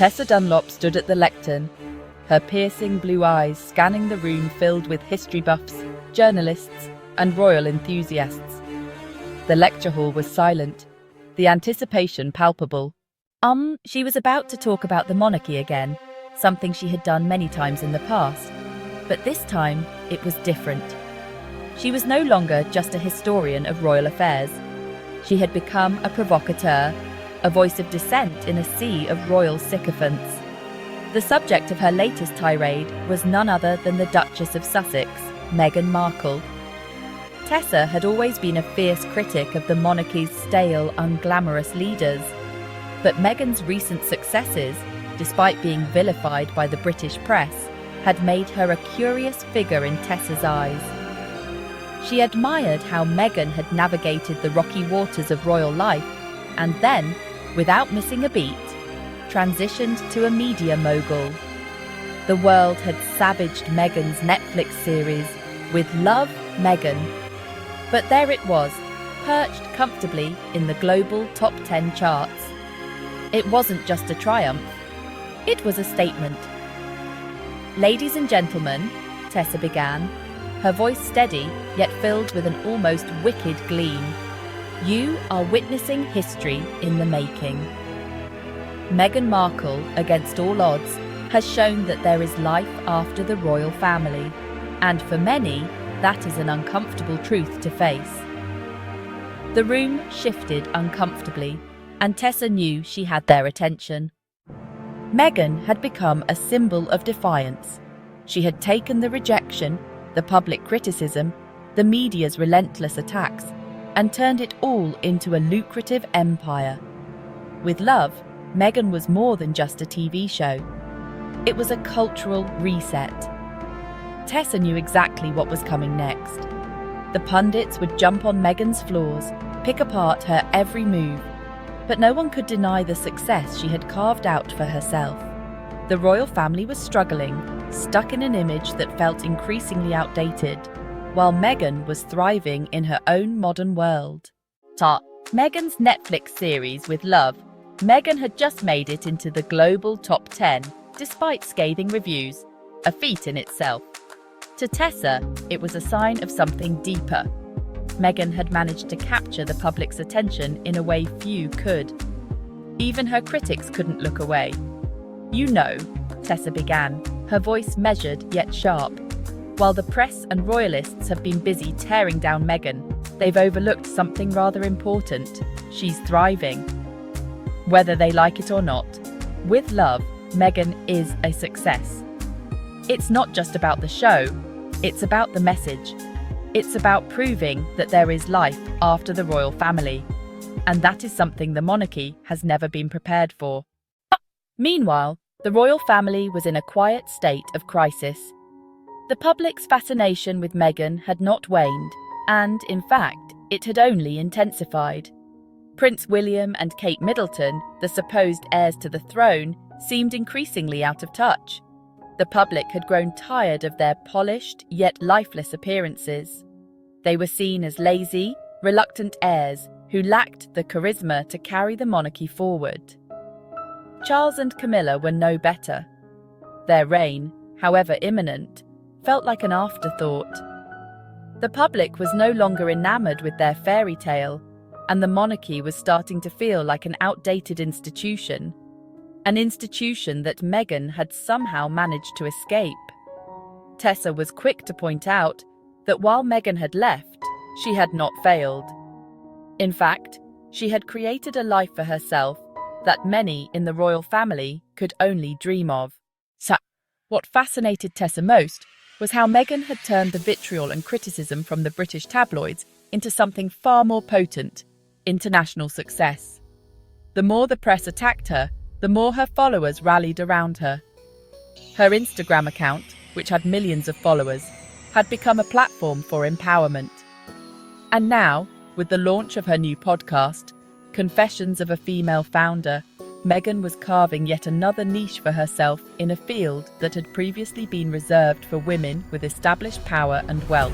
Tessa Dunlop stood at the lectern, her piercing blue eyes scanning the room filled with history buffs, journalists, and royal enthusiasts. The lecture hall was silent, the anticipation palpable. She was about to talk about the monarchy again, something she had done many times in the past. But this time, it was different. She was no longer just a historian of royal affairs. She had become a provocateur, a voice of dissent in a sea of royal sycophants. The subject of her latest tirade was none other than the Duchess of Sussex, Meghan Markle. Tessa had always been a fierce critic of the monarchy's stale, unglamorous leaders. But Meghan's recent successes, despite being vilified by the British press, had made her a curious figure in Tessa's eyes. She admired how Meghan had navigated the rocky waters of royal life and then, without missing a beat, transitioned to a media mogul. The world had savaged Meghan's Netflix series, With Love, Meghan. But there it was, perched comfortably in the global top 10 charts. It wasn't just a triumph, it was a statement. "Ladies and gentlemen," Tessa began, her voice steady yet filled with an almost wicked gleam, "you are witnessing history in the making. Meghan Markle, against all odds, has shown that there is life after the royal family, and for many, that is an uncomfortable truth to face." The room shifted uncomfortably, and Tessa knew she had their attention. Meghan had become a symbol of defiance. She had taken the rejection, the public criticism, the media's relentless attacks, and turned it all into a lucrative empire. With Love, Meghan was more than just a TV show. It was a cultural reset. Tessa knew exactly what was coming next. The pundits would jump on Meghan's flaws, pick apart her every move, but no one could deny the success she had carved out for herself. The royal family was struggling, stuck in an image that felt increasingly outdated, while Meghan was thriving in her own modern world. Meghan's Netflix series With Love, Meghan had just made it into the global top 10, despite scathing reviews, a feat in itself. To Tessa, it was a sign of something deeper. Meghan had managed to capture the public's attention in a way few could. Even her critics couldn't look away. "You know," Tessa began, her voice measured yet sharp, "while the press and royalists have been busy tearing down Meghan, they've overlooked something rather important. She's thriving. Whether they like it or not, With Love, Meghan is a success. It's not just about the show, it's about the message. It's about proving that there is life after the royal family, and that is something the monarchy has never been prepared for." Meanwhile, the royal family was in a quiet state of crisis. The public's fascination with Meghan had not waned, and, in fact, it had only intensified. Prince William and Kate Middleton, the supposed heirs to the throne, seemed increasingly out of touch. The public had grown tired of their polished yet lifeless appearances. They were seen as lazy, reluctant heirs who lacked the charisma to carry the monarchy forward. Charles and Camilla were no better. Their reign, however imminent, felt like an afterthought. The public was no longer enamored with their fairy tale, and the monarchy was starting to feel like an outdated institution. An institution that Meghan had somehow managed to escape. Tessa was quick to point out that while Meghan had left, she had not failed. In fact, she had created a life for herself that many in the royal family could only dream of. What fascinated Tessa most was how Meghan had turned the vitriol and criticism from the British tabloids into something far more potent: international success. The more the press attacked her, the more her followers rallied around her. Her Instagram account, which had millions of followers, had become a platform for empowerment. And now, with the launch of her new podcast, Confessions of a Female Founder, Meghan was carving yet another niche for herself in a field that had previously been reserved for women with established power and wealth.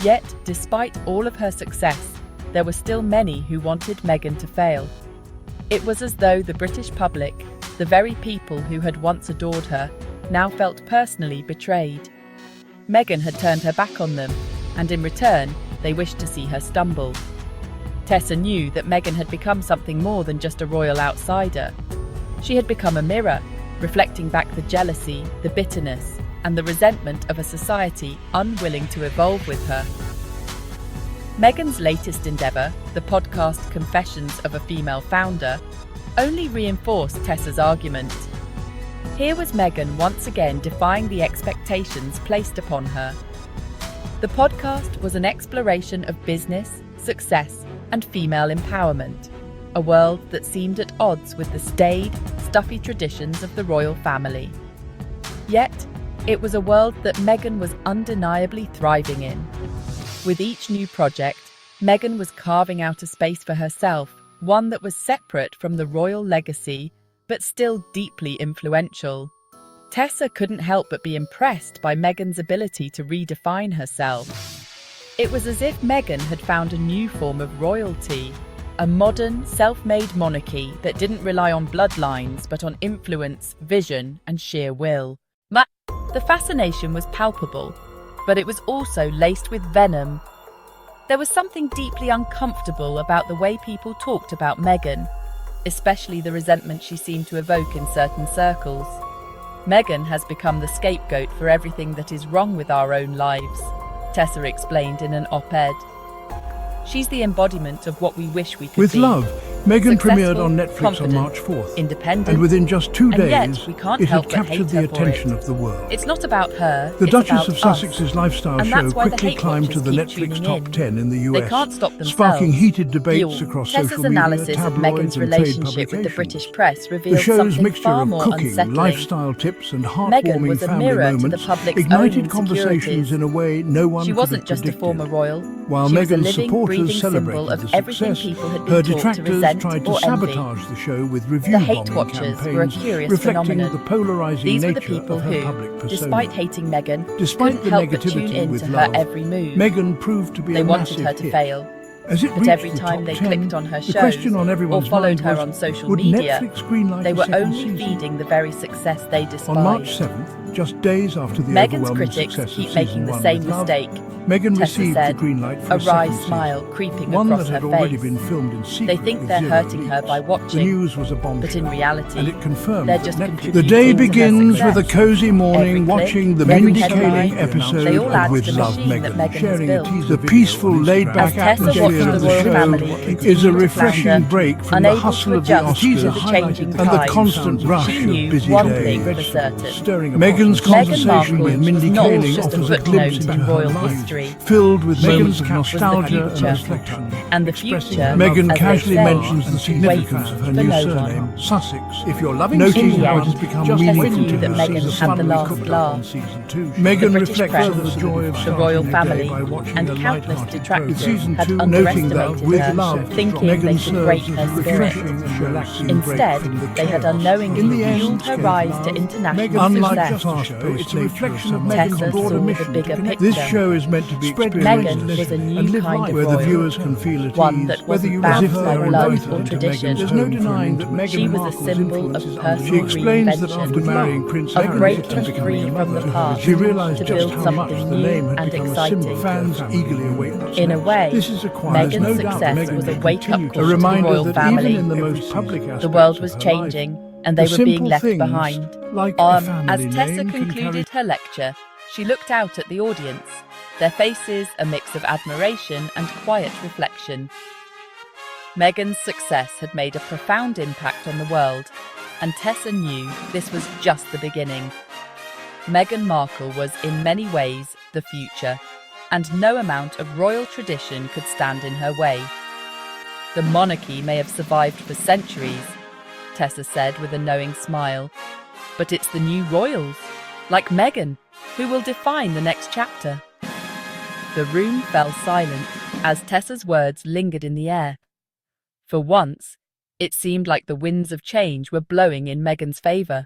Yet, despite all of her success, there were still many who wanted Meghan to fail. It was as though the British public, The very people who had once adored her now felt personally betrayed. Meghan had turned her back on them, and in return, they wished to see her stumble. Tessa knew that Meghan had become something more than just a royal outsider. She had become a mirror, reflecting back the jealousy, the bitterness, and the resentment of a society unwilling to evolve with her. Meghan's latest endeavour, the podcast Confessions of a Female Founder, only reinforced Tessa's argument. Here was Meghan once again defying the expectations placed upon her. The podcast was an exploration of business, success, and female empowerment, a world that seemed at odds with the staid, stuffy traditions of the royal family. Yet, it was a world that Meghan was undeniably thriving in. With each new project, Meghan was carving out a space for herself, one that was separate from the royal legacy, but still deeply influential. Tessa couldn't help but be impressed by Meghan's ability to redefine herself. It was as if Meghan had found a new form of royalty, a modern, self-made monarchy that didn't rely on bloodlines but on influence, vision, and sheer will. The fascination was palpable, but it was also laced with venom. There was something deeply uncomfortable about the way people talked about Meghan, especially the resentment she seemed to evoke in certain circles. Meghan has become the scapegoat for everything that is wrong with our own lives, Tessa explained in an op-ed. She's the embodiment of what we wish we could With be. Love, Meghan Successful, premiered on Netflix on confident, March 4th, independent, and within just 2 and yet days, we can't it help had but captured hate her the for attention it. of the world. It's not about her, The it's Duchess about of us. Sussex's lifestyle And show that's why the quickly hate climbed to the watchers keep Netflix tuning top in. 10 in the They US, can't stop themselves. sparking heated debates Fuel. across Tessa's social media, analysis of tabloids, Meghan's and trade relationship with the publications. British press The revealed show's something mixture far of more cooking, unsettling. lifestyle tips, and Meghan heartwarming was a family mirror to the moments public's ignited own conversations insecurities. in a way no one She could wasn't have just a predicted. former royal. While She was a Meghan's living, supporters breathing symbol celebrated of the everything success, people had her been taught to detractors resent tried to or envy. sabotage the show with review The hate bombing watchers campaigns were a curious reflecting phenomenon. the polarizing These were the nature people of her who, public persona. despite hating Meghan, Despite couldn't the help but tune negativity in with to her Love, every move. Meghan proved to be They a wanted massive her to hit. fail. As it But reached every the time top they 10, clicked on her the shows question on or everyone's followed mind her was, on social would media, Netflix greenlight they a were second only season? feeding the very success they despised. On March 7th, just days after the Meghan's overwhelming critics success keep of making season the 1 same with Love, mistake. Meghan Tessa received said, the green light for a a wry second smile season, creeping one across that had her already face. been filmed in secret. They think with they're zero hurting her leaks. by The watching, news was a bombshell, but in reality, and it confirmed they're that just Netflix. contributing The day to her begins success. with a cozy morning Every click, watching the every vindicating headline, episode they all add of to With the Love, machine that Meghan has sharing a built. teaser. The peaceful, laid-back As Tessa atmosphere watched of the the royal show family is continue a to refreshing flounder, break from the unable hustle to of the adjust Oscars to the changing and the times. constant rush She of knew busy one days. thing for certain. Meghan's conversation Markle with was Mindy not Kaling just a offers a footnote glimpse in into her royal life, history. filled with moments of She was the nostalgia and future. reflection. And the Expressing future, her Meghan as they casually say, mentions the significance waits of her for new no surname, one. Sussex. If you're loving In noting the how it end, has become Tessa meaningful knew to that her Meghan since had the fun we last cooked up laugh. on season 2. The Meghan British reflects press, further the joy of the starting royal her day family, by watching and a countless light-hearted detractors program. Season had 2, noting that underestimated With her, Love, thinking Meghan they could break serves her as a spirit. refreshing and relaxing Instead, break from the they had chaos. In unknowingly the end, fueled her rise to international Unlike success. just the show, it's a reflection of Tessa Meghan's broader saw the mission to bigger connect. picture. This show is meant to be Meghan experienced was a new and live kind life of where the royal, viewers can feel at one ease, that whether wasn't you bound as if by they are blood invited or into tradition. Meghan's There's no denying that Meghan She was a Markle's symbol of influence is personal undeniable. She explains that after reinvention, marrying Prince of Harry breaking and becoming free a from the mother, past she realised to just build how much something the new name had and become a exciting. symbol. Fans eagerly await what's In a next. way, This is a quiet, Meghan's no doubt success Meghan was a will wake-up continue call a to the reminder royal that family. even in the most public The aspects world of was her changing, life, and they the were being simple left things, behind. like a As family Tessa name, can concluded carry her lecture, she looked out at the audience, their faces a mix of admiration and quiet reflection. Meghan's success had made a profound impact on the world, and Tessa knew this was just the beginning. Meghan Markle was, in many ways, the future, and no amount of royal tradition could stand in her way. The monarchy may have survived for centuries, Tessa said with a knowing smile, but it's the new royals, like Meghan, who will define the next chapter. The room fell silent as Tessa's words lingered in the air. For once, it seemed like the winds of change were blowing in Meghan's favour.